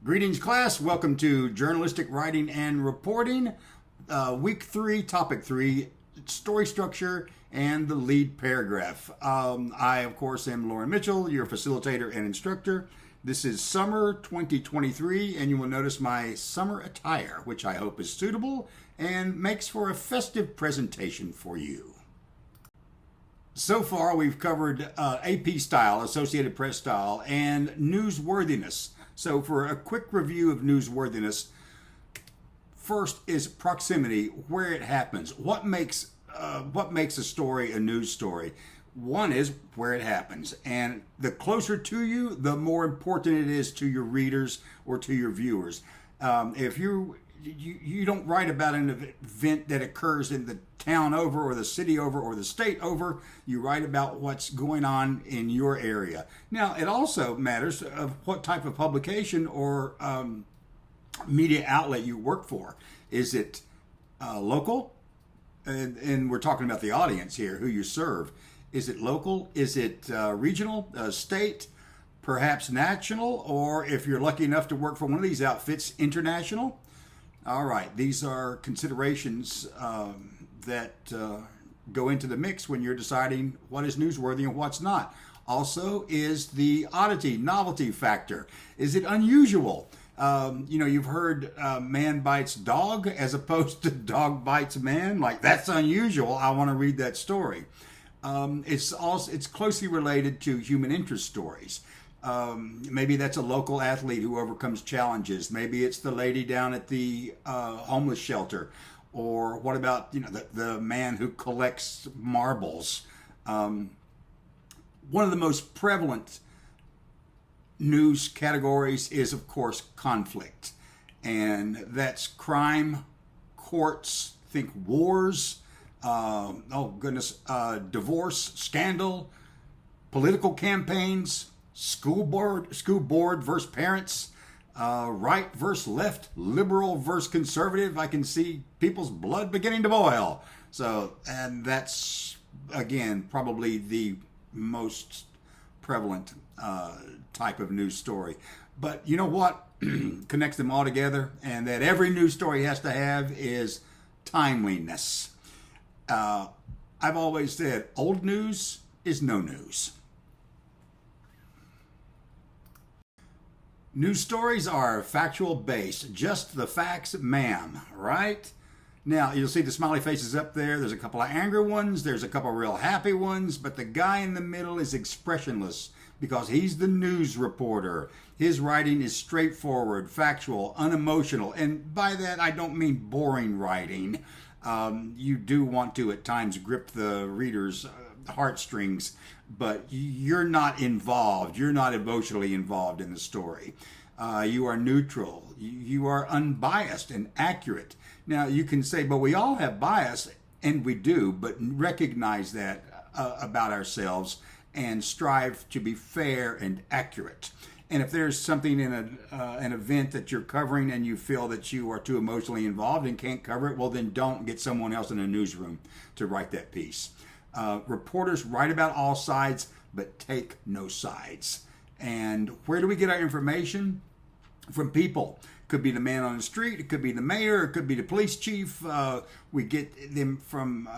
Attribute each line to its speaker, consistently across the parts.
Speaker 1: Greetings, class. Welcome to Journalistic Writing and Reporting, Week 3, Topic 3, Story Structure, and the Lead Paragraph. I, of course, am Lauren Mitchell, your facilitator and instructor. This is summer 2023, and you will notice my summer attire, which I hope is suitable and makes for a festive presentation for you. So far, we've covered AP style, Associated Press style, and newsworthiness. So for a quick review of newsworthiness, first is proximity, where it happens. What makes a story a news story? One is where it happens. And the closer to you, the more important it is to your readers or to your viewers. If you don't write about an event that occurs in the town over or the city over or the state over. You write about what's going on in your area. Now, it also matters of what type of publication or media outlet you work for. Is it local? And we're talking about the audience here, who you serve. Is it local? Is it regional, state, perhaps national? Or if you're lucky enough to work for one of these outfits, international? All right, these are considerations that go into the mix when you're deciding what is newsworthy and what's not. Also is the oddity, novelty factor. Is it unusual? You've heard man bites dog as opposed to dog bites man. Like, that's unusual. I want to read that story. It's closely related to human interest stories. Maybe that's a local athlete who overcomes challenges. Maybe it's the lady down at the homeless shelter. Or what about the man who collects marbles? One of the most prevalent news categories is, of course, conflict. And that's crime, courts, think wars, divorce, scandal, political campaigns, school board versus parents, right versus left, liberal versus conservative. I can see people's blood beginning to boil. So, and that's, again, probably the most prevalent type of news story. But you know what connects them all together, and that every news story has to have, is timeliness. I've always said old news is no news. News stories are factual based, just the facts, ma'am, right? Now, you'll see the smiley faces up there. There's a couple of angry ones. There's a couple of real happy ones. But the guy in the middle is expressionless because he's the news reporter. His writing is straightforward, factual, unemotional. And by that, I don't mean boring writing. You do want to, at times, grip the reader's heartstrings, but you're not involved. You're not emotionally involved in the story. You are neutral. You are unbiased and accurate. Now, you can say, but we all have bias, and we do, but recognize that about ourselves and strive to be fair and accurate. And if there's something in an event that you're covering and you feel that you are too emotionally involved and can't cover it, well, then don't get someone else in a newsroom to write that piece. Reporters write about all sides, but take no sides. And where do we get our information? From people. Could be the man on the street. It could be the mayor. It could be the police chief. We get them from.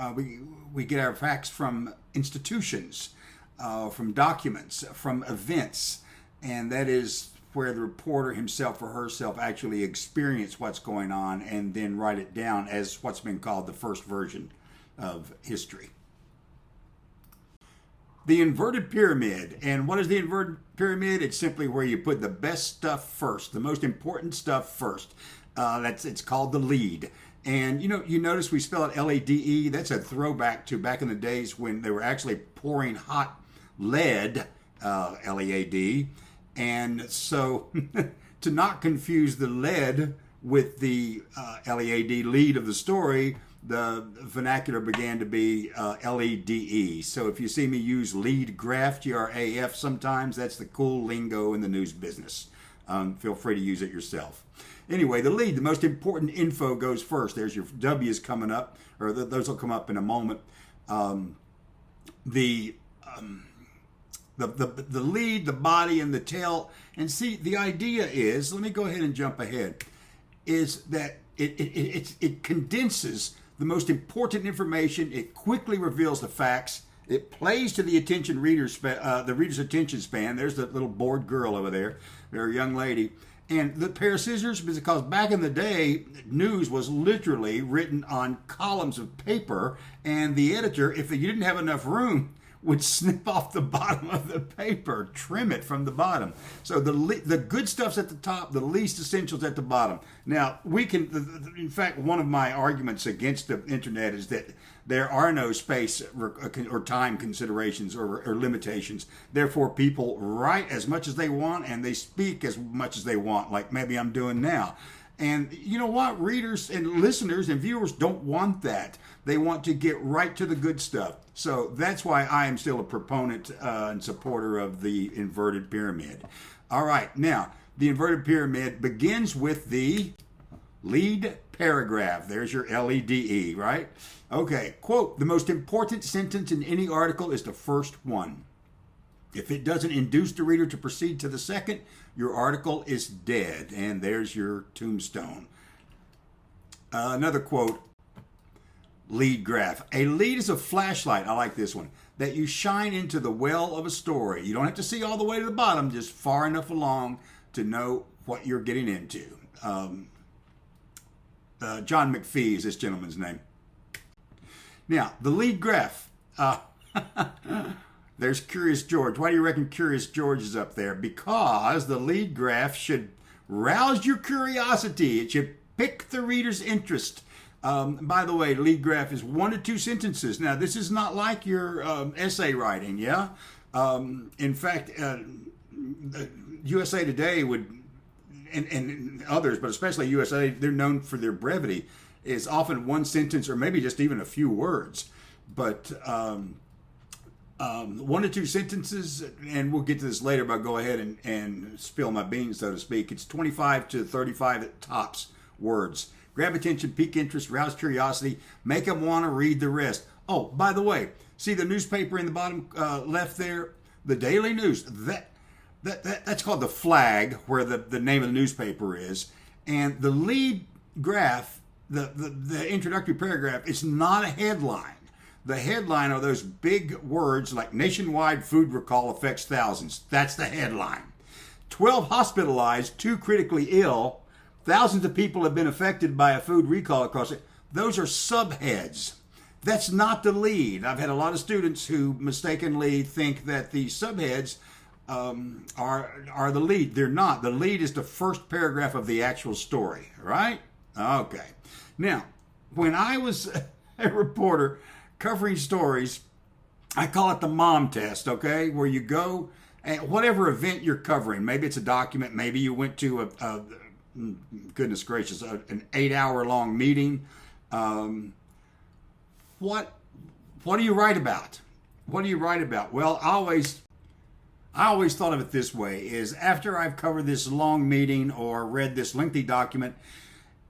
Speaker 1: We get our facts from institutions, from documents, from events, and that is where the reporter himself or herself actually experience what's going on and then write it down as what's been called the first version of history. The inverted pyramid. And what is the inverted pyramid? It's simply where you put the best stuff first, the most important stuff first. It's called the lead. And you notice we spell it L-A-D-E. That's a throwback to back in the days when they were actually pouring hot lead, L-E-A-D. And so to not confuse the lead with the L-E-A-D, lead of the story, the vernacular began to be L-E-D-E. So if you see me use lead graph, G-R-A-F sometimes, that's the cool lingo in the news business. Feel free to use it yourself. Anyway, the lead, the most important info goes first. There's your W's coming up, or those will come up in a moment. The the lead, the body, and the tail. And see, the idea is, let me go ahead and jump ahead, is that it condenses the most important information. It quickly reveals the facts. It plays to the the reader's attention span. There's the little bored girl over there, or young lady. And the pair of scissors, because back in the day, news was literally written on columns of paper, and the editor, if you didn't have enough room, would snip off the bottom of the paper, trim it from the bottom. So the good stuff's at the top, the least essential's at the bottom. Now, in fact, one of my arguments against the internet is that there are no space or time considerations or limitations. Therefore, people write as much as they want and they speak as much as they want, like maybe I'm doing now. And you know what? Readers and listeners and viewers don't want that. They want to get right to the good stuff. So that's why I am still a proponent and supporter of the inverted pyramid. All right, now, the inverted pyramid begins with the lead paragraph. There's your LEDE, right? Okay, quote, the most important sentence in any article is the first one. If it doesn't induce the reader to proceed to the second, your article is dead. And there's your tombstone. Another quote, lead graph. A lead is a flashlight, I like this one, that you shine into the well of a story. You don't have to see all the way to the bottom, just far enough along to know what you're getting into. John McPhee is this gentleman's name. Now, the lead graph. There's Curious George. Why do you reckon Curious George is up there? Because the lead graph should rouse your curiosity. It should pick the reader's interest. By the way, lead graph is 1 to 2 sentences. Now, this is not like your essay writing, yeah? In fact, USA Today would, and others, but especially USA, they're known for their brevity. It's often 1 sentence or maybe just even a few words. But 1 to 2 sentences, and we'll get to this later, but I'll go ahead and spill my beans, so to speak. It's 25 to 35 at tops words. Grab attention, pique interest, rouse curiosity, make them want to read the rest. Oh, by the way, see the newspaper in the bottom left there? The Daily News. That's called the flag, where the name of the newspaper is. And the lead graph, the introductory paragraph, it's not a headline. The headline are those big words like nationwide food recall affects thousands. That's the headline. 12 hospitalized, 2 critically ill. Thousands of people have been affected by a food recall across it. Those are subheads. That's not the lead. I've had a lot of students who mistakenly think that the subheads are the lead. They're not. The lead is the first paragraph of the actual story, right? Okay. Now, when I was a reporter covering stories, I call it the mom test, okay? Where you go at whatever event you're covering. Maybe it's a document. Maybe you went to goodness gracious, an 8-hour-long meeting. What do you write about? What do you write about? Well, I always thought of it this way, is after I've covered this long meeting or read this lengthy document,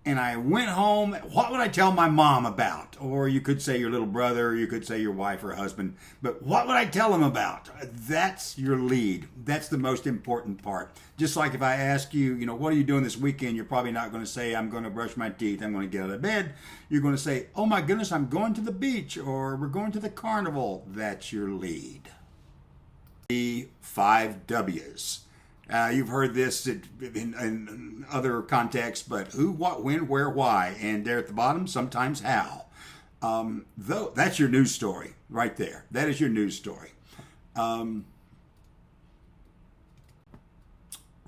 Speaker 1: and I went home, what would I tell my mom about? Or you could say your little brother, or you could say your wife or husband, but what would I tell them about? That's your lead. That's the most important part. Just like if I ask you, what are you doing this weekend? You're probably not going to say, I'm going to brush my teeth, I'm going to get out of bed. You're going to say, oh my goodness, I'm going to the beach, or we're going to the carnival. That's your lead. The 5 W's. You've heard this in other contexts, but who, what, when, where, why, and there at the bottom, sometimes how. Though that's your news story right there. That is your news story.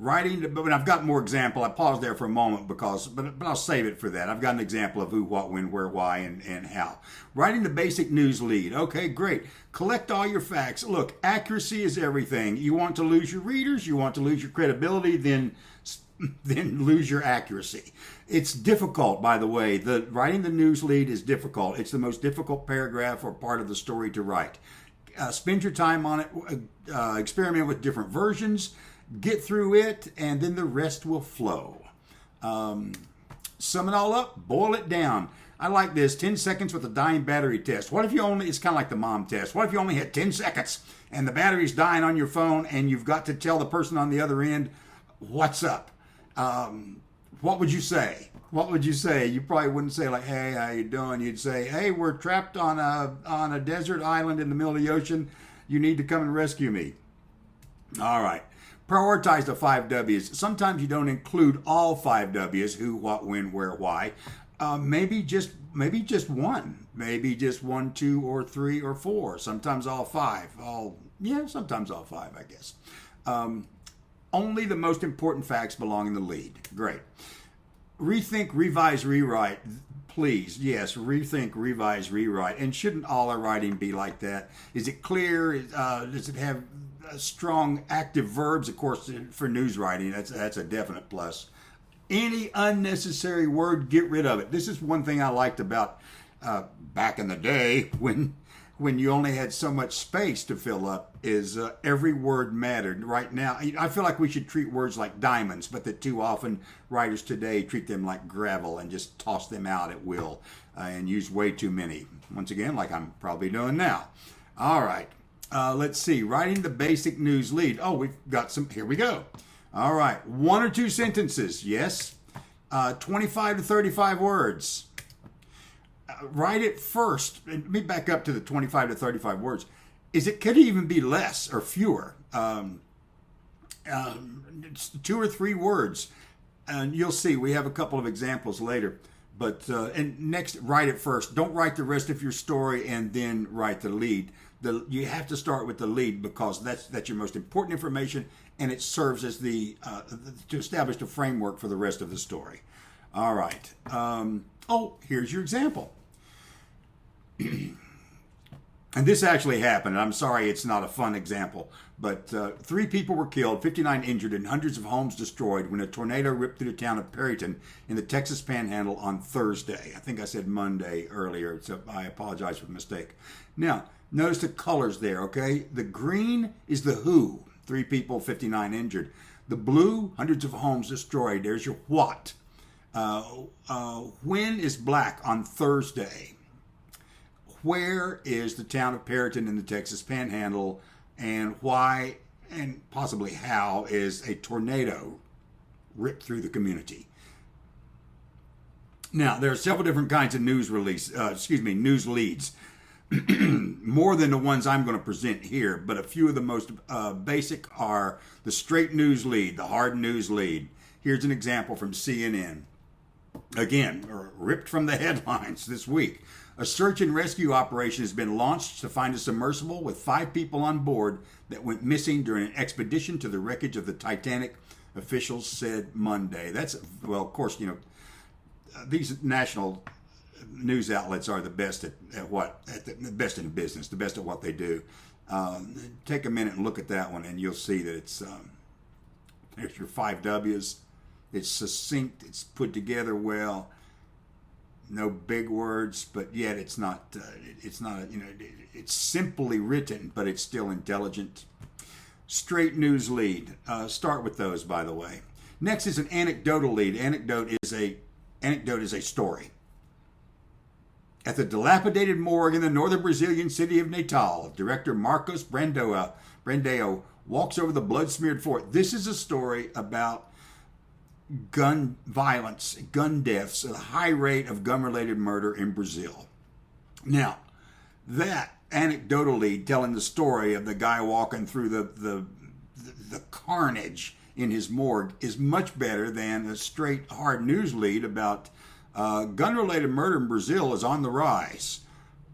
Speaker 1: Writing, but I've got more example. I paused there for a moment but I'll save it for that. I've got an example of who, what, when, where, why, and how. Writing the basic news lead. Okay, great. Collect all your facts. Look, accuracy is everything. You want to lose your readers, you want to lose your credibility, then lose your accuracy. It's difficult, by the way. Writing the news lead is difficult. It's the most difficult paragraph or part of the story to write. Spend your time on it. Experiment with different versions. Get through it, and then the rest will flow. Sum it all up, boil it down. I like this. 10 seconds with a dying battery test. What if you only, it's kind of like the mom test. What if you only had 10 seconds and the battery's dying on your phone and you've got to tell the person on the other end, what's up? What would you say? What would you say? You probably wouldn't say like, hey, how you doing? You'd say, hey, we're trapped on a desert island in the middle of the ocean. You need to come and rescue me. All right. Prioritize the 5 W's. Sometimes you don't include all 5 W's, who, what, when, where, why. Maybe just one. Maybe just 1, 2, or 3, or 4. Sometimes all 5. Sometimes all 5, I guess. Only the most important facts belong in the lead. Great. Rethink, revise, rewrite. Please, yes, rethink, revise, rewrite. And shouldn't all our writing be like that? Is it clear? Does it have strong active verbs? Of course, for news writing, that's a definite plus. Any unnecessary word, get rid of it. This is one thing I liked about back in the day when you only had so much space to fill up, is every word mattered. Right now, I feel like we should treat words like diamonds, but that too often writers today treat them like gravel and just toss them out at will and use way too many. Once again, like I'm probably doing now. All right, let's see. Writing the basic news lead. Oh, we've got some. Here we go. All right, 1 or 2 sentences. Yes. 25 to 35 words. Write it first. Let me back up to the 25 to 35 words. Could it even be less or fewer? 2 or 3 words. And you'll see, we have a couple of examples later. But and next, write it first. Don't write the rest of your story and then write the lead. You have to start with the lead because that's your most important information, and it serves as to establish the framework for the rest of the story. All right. Here's your example. And this actually happened. I'm sorry it's not a fun example, but 3 people were killed, 59 injured, and hundreds of homes destroyed when a tornado ripped through the town of Perryton in the Texas Panhandle on Thursday. I think I said Monday earlier, so I apologize for the mistake. Now, notice the colors there, okay? The green is the who, 3 people, 59 injured. The blue, hundreds of homes destroyed. There's your what. When is black? On Thursday. Where is the town of Perryton in the Texas Panhandle, and why and possibly how is a tornado ripped through the community? Now, there are several different kinds of news leads. More than the ones I'm going to present here, but a few of the most basic are the straight news lead, the hard news lead. Here's an example from CNN. Again, ripped from the headlines this week. A search and rescue operation has been launched to find a submersible with 5 people on board that went missing during an expedition to the wreckage of the Titanic, officials said Monday. Well, of course, these national news outlets are the best at the best in business, the best at what they do. Take a minute and look at that one, and you'll see that it's there's your 5 W's. It's succinct. It's put together well. No big words, but yet it's not. It's simply written, but it's still intelligent. Straight news lead. Start with those, by the way. Next is an anecdotal lead. Anecdote is a story. At the dilapidated morgue in the northern Brazilian city of Natal, director Marcos Brandao walks over the blood-smeared fort. This is a story about gun violence, gun deaths, a high rate of gun-related murder in Brazil. Now, that anecdotal lead telling the story of the guy walking through the carnage in his morgue is much better than a straight hard news lead about gun-related murder in Brazil is on the rise.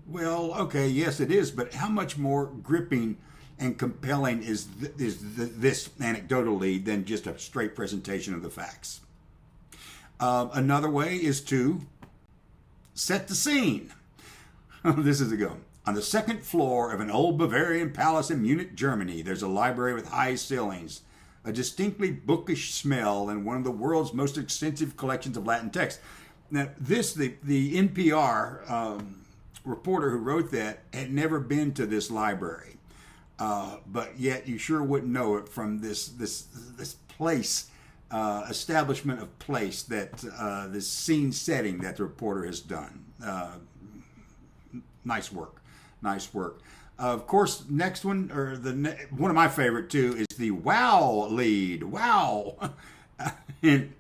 Speaker 1: Well, okay, yes it is, but how much more gripping and compelling is this anecdotal lead than just a straight presentation of the facts? Another way is to set the scene. This is a good one. On the second floor of an old Bavarian palace in Munich, Germany, there's a library with high ceilings, a distinctly bookish smell, and one of the world's most extensive collections of Latin text. Now, the NPR reporter who wrote that had never been to this library. But yet you sure wouldn't know it from this place establishment of place that this scene setting that the reporter has done. Nice work. Nice work. Of course, next one, or one of my favorite too, is the wow lead. Wow. And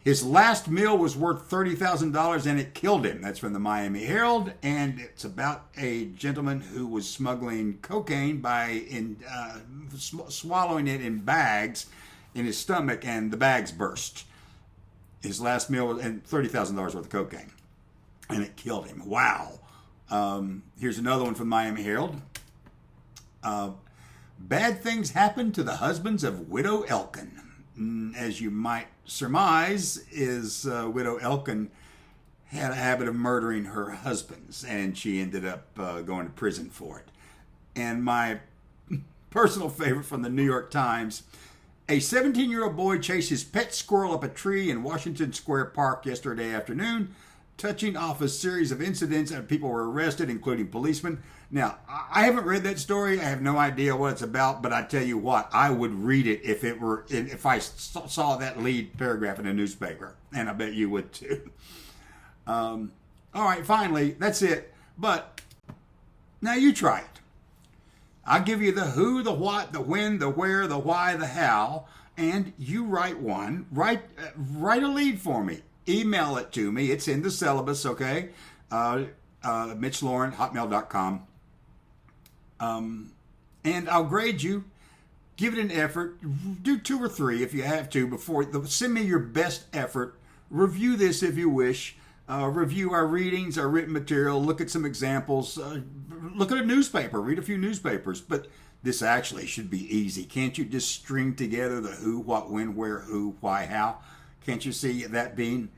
Speaker 1: his last meal was worth $30,000 and it killed him. That's from the Miami Herald, and it's about a gentleman who was smuggling cocaine by swallowing it in bags in his stomach, and the bags burst. His last meal was and $30,000 worth of cocaine, and it killed him. Wow. Here's another one from Miami Herald. Bad things happen to the husbands of Widow Elkin. As you might surmise, Widow Elkin had a habit of murdering her husbands, and she ended up going to prison for it. And my personal favorite from the New York Times: a 17-year-old boy chased his pet squirrel up a tree in Washington Square Park yesterday afternoon, touching off a series of incidents, and people were arrested, including policemen. Now, I haven't read that story. I have no idea what it's about, but I tell you what, I would read it if I saw that lead paragraph in a newspaper, and I bet you would too. All right, finally, that's it. But now you try it. I'll give you the who, the what, the when, the where, the why, the how, and you write one. Write a lead for me. Email it to me. It's in the syllabus, okay? MitchLauren@hotmail.com. And I'll grade you. Give it an effort. Do 2 or 3 if you have to. Send me your best effort. Review this if you wish. Review our readings, our written material. Look at some examples. Look at a newspaper. Read a few newspapers. But this actually should be easy. Can't you just string together the who, what, when, where, who, why, how? Can't you see that being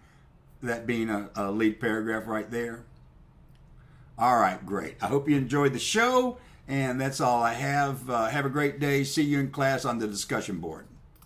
Speaker 1: a lead paragraph right there? All right, great. I hope you enjoyed the show, and that's all I have. Have a great day. See you in class on the discussion board.